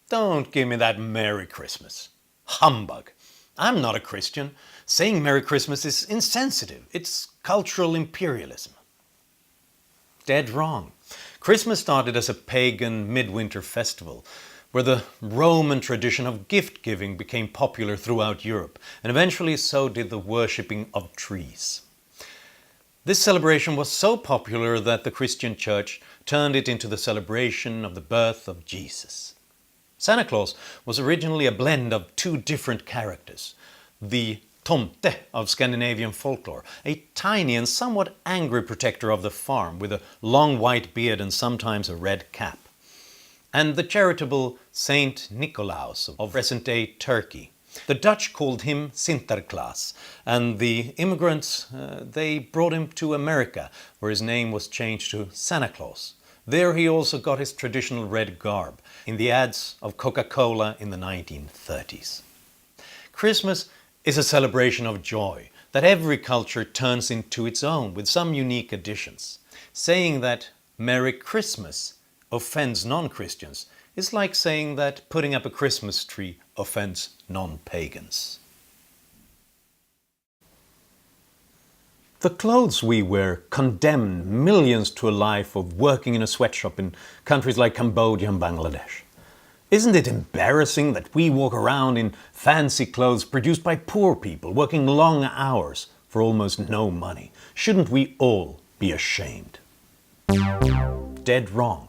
Don't give me that Merry Christmas. Humbug. I'm not a Christian. Saying Merry Christmas is insensitive. It's cultural imperialism. Dead wrong. Christmas started as a pagan midwinter festival, where the Roman tradition of gift-giving became popular throughout Europe, and eventually so did the worshipping of trees. This celebration was so popular that the Christian Church turned it into the celebration of the birth of Jesus. Santa Claus was originally a blend of two different characters. The Tomte of Scandinavian folklore, a tiny and somewhat angry protector of the farm with a long white beard and sometimes a red cap. And the charitable Saint Nicolaus of present-day Turkey. The Dutch called him Sinterklaas, and the immigrants, they brought him to America, where his name was changed to Santa Claus. There he also got his traditional red garb, in the ads of Coca-Cola in the 1930s. Christmas is a celebration of joy that every culture turns into its own with some unique additions. Saying that Merry Christmas offends non-Christians is like saying that putting up a Christmas tree offends non-pagans. The clothes we wear condemn millions to a life of working in a sweatshop in countries like Cambodia and Bangladesh. Isn't it embarrassing that we walk around in fancy clothes produced by poor people, working long hours for almost no money? Shouldn't we all be ashamed? Dead wrong.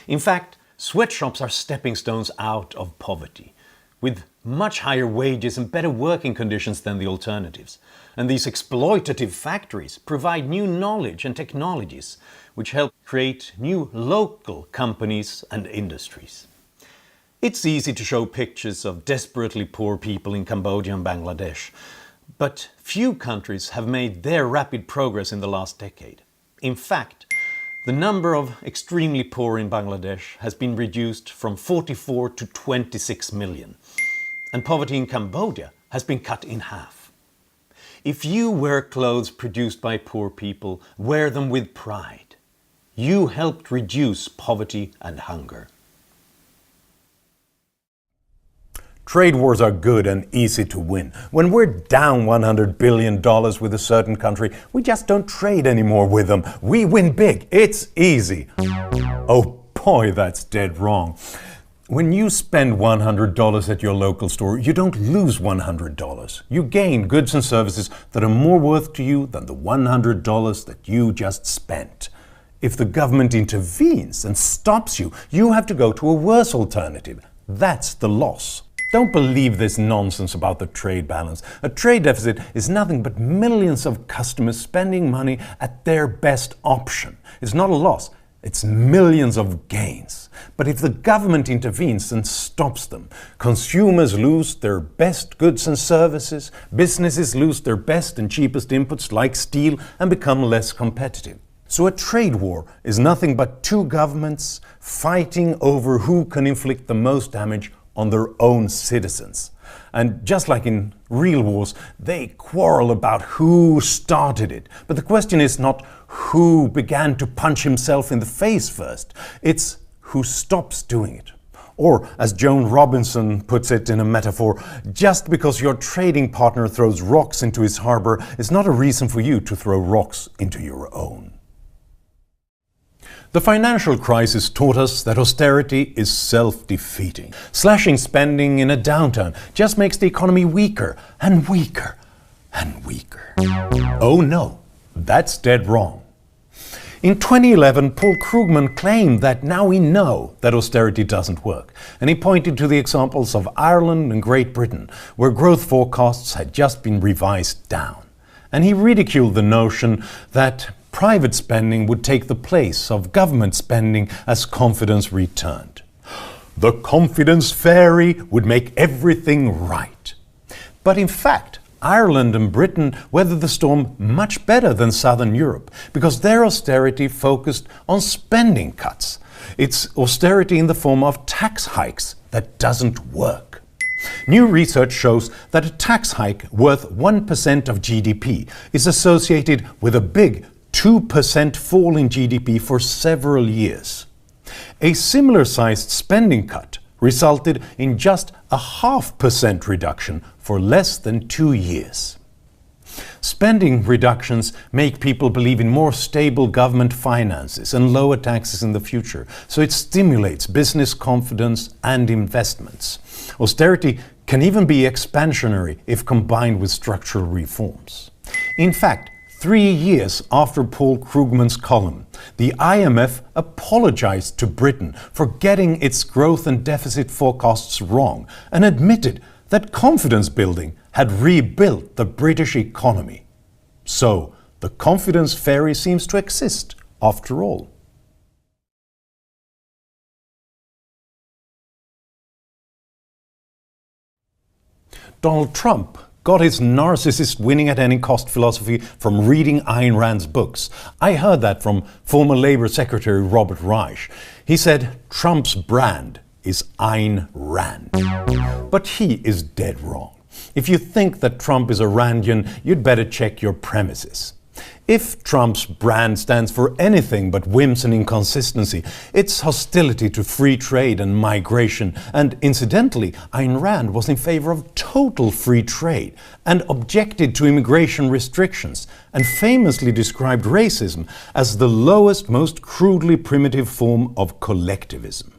In fact, sweatshops are stepping stones out of poverty, with much higher wages and better working conditions than the alternatives. And these exploitative factories provide new knowledge and technologies, which help create new local companies and industries. It's easy to show pictures of desperately poor people in Cambodia and Bangladesh, but few countries have made their rapid progress in the last decade. In fact, the number of extremely poor in Bangladesh has been reduced from 44 to 26 million, and poverty in Cambodia has been cut in half. If you wear clothes produced by poor people, wear them with pride. You helped reduce poverty and hunger. Trade wars are good and easy to win. When we're down $100 billion with a certain country, we just don't trade anymore with them. We win big. It's easy. Oh boy, that's dead wrong. When you spend $100 at your local store, you don't lose $100. You gain goods and services that are more worth to you than the $100 that you just spent. If the government intervenes and stops you, you have to go to a worse alternative. That's the loss. Don't believe this nonsense about the trade balance. A trade deficit is nothing but millions of customers spending money at their best option. It's not a loss, it's millions of gains. But if the government intervenes and stops them, consumers lose their best goods and services, businesses lose their best and cheapest inputs like steel and become less competitive. So a trade war is nothing but two governments fighting over who can inflict the most damage on their own citizens. And just like in real wars, they quarrel about who started it. But the question is not who began to punch himself in the face first. It's who stops doing it. Or, as Joan Robinson puts it in a metaphor, just because your trading partner throws rocks into his harbor is not a reason for you to throw rocks into your own. The financial crisis taught us that austerity is self-defeating. Slashing spending in a downturn just makes the economy weaker and weaker and weaker. Oh no, that's dead wrong. In 2011, Paul Krugman claimed that now we know that austerity doesn't work, and he pointed to the examples of Ireland and Great Britain, where growth forecasts had just been revised down. And he ridiculed the notion that private spending would take the place of government spending as confidence returned. The confidence fairy would make everything right. But in fact, Ireland and Britain weathered the storm much better than Southern Europe because their austerity focused on spending cuts. It's austerity in the form of tax hikes that doesn't work. New research shows that a tax hike worth 1% of GDP is associated with a big 2% fall in GDP for several years. A similar-sized spending cut resulted in just a 0.5% reduction for less than 2 years. Spending reductions make people believe in more stable government finances and lower taxes in the future, so it stimulates business confidence and investments. Austerity can even be expansionary if combined with structural reforms. In fact, 3 years after Paul Krugman's column, the IMF apologized to Britain for getting its growth and deficit forecasts wrong and admitted that confidence building had rebuilt the British economy. So, the confidence fairy seems to exist after all. Donald Trump got his narcissist winning-at-any-cost philosophy from reading Ayn Rand's books. I heard that from former Labour Secretary Robert Reich. He said Trump's brand is Ayn Rand. But he is dead wrong. If you think that Trump is a Randian, you'd better check your premises. If Trump's brand stands for anything but whims and inconsistency, it's hostility to free trade and migration. And incidentally, Ayn Rand was in favor of total free trade and objected to immigration restrictions and famously described racism as the lowest, most crudely primitive form of collectivism.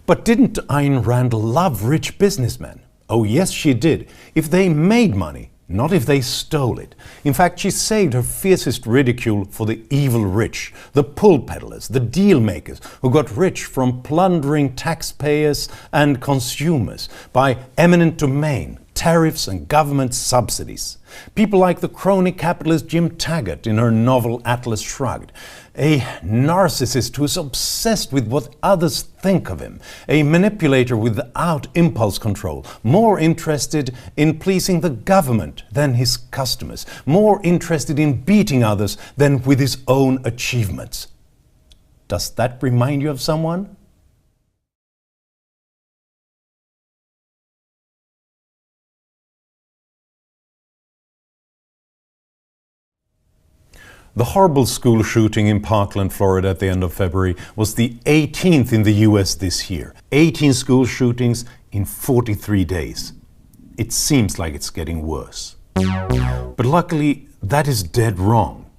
But didn't Ayn Rand love rich businessmen? Oh yes, she did. If they made money, not if they stole it. In fact, she saved her fiercest ridicule for the evil rich, the pull peddlers, the deal makers who got rich from plundering taxpayers and consumers by eminent domain, tariffs and government subsidies. People like the crony capitalist Jim Taggart in her novel Atlas Shrugged. A narcissist who is obsessed with what others think of him. A manipulator without impulse control. More interested in pleasing the government than his customers. More interested in beating others than with his own achievements. Does that remind you of someone? The horrible school shooting in Parkland, Florida at the end of February was the 18th in the US this year. 18 school shootings in 43 days. It seems like it's getting worse. But luckily, that is dead wrong.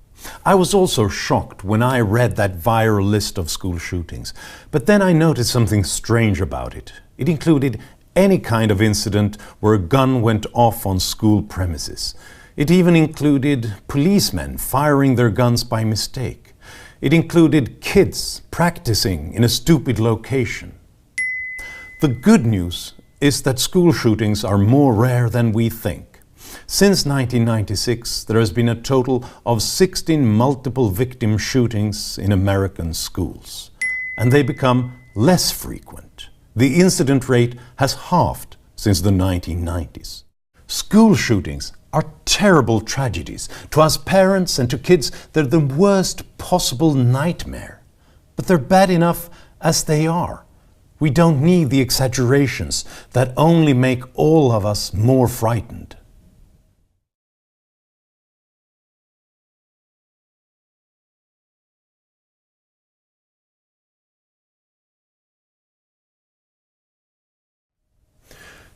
I was also shocked when I read that viral list of school shootings. But then I noticed something strange about it. It included any kind of incident where a gun went off on school premises. It even included policemen firing their guns by mistake. It included kids practicing in a stupid location. The good news is that school shootings are more rare than we think. Since 1996, there has been a total of 16 multiple victim shootings in American schools. And they become less frequent. The incident rate has halved since the 1990s. School shootings are terrible tragedies. To us parents and to kids, they're the worst possible nightmare. But they're bad enough as they are. We don't need the exaggerations that only make all of us more frightened.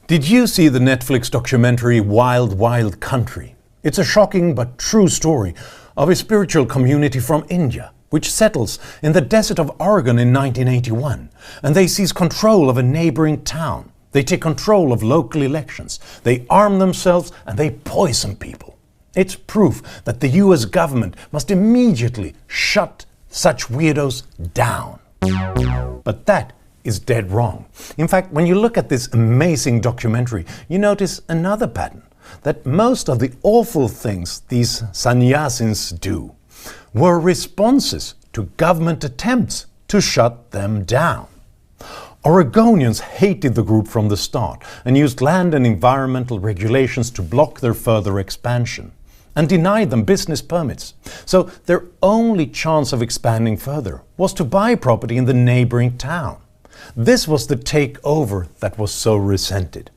Did you see the Netflix documentary Wild Wild Country? It's a shocking but true story of a spiritual community from India, which settles in the desert of Oregon in 1981, and they seize control of a neighboring town. They take control of local elections. They arm themselves and they poison people. It's proof that the US government must immediately shut such weirdos down. But that is dead wrong. In fact, when you look at this amazing documentary, you notice another pattern, that most of the awful things these sannyasins do were responses to government attempts to shut them down. Oregonians hated the group from the start and used land and environmental regulations to block their further expansion and denied them business permits. So their only chance of expanding further was to buy property in the neighboring town. This was the takeover that was so resented.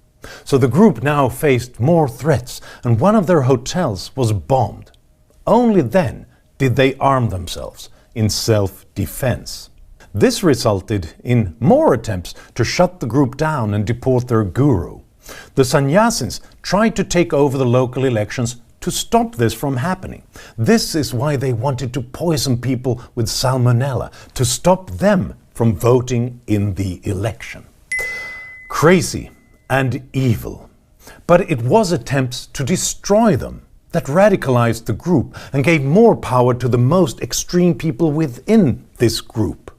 So the group now faced more threats, and one of their hotels was bombed. Only then did they arm themselves in self-defense. This resulted in more attempts to shut the group down and deport their guru. The sannyasins tried to take over the local elections to stop this from happening. This is why they wanted to poison people with salmonella, to stop them from voting in the election. Crazy and evil. But it was attempts to destroy them that radicalized the group and gave more power to the most extreme people within this group.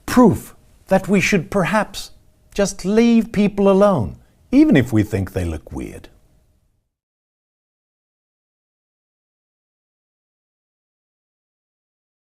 Proof that we should perhaps just leave people alone, even if we think they look weird.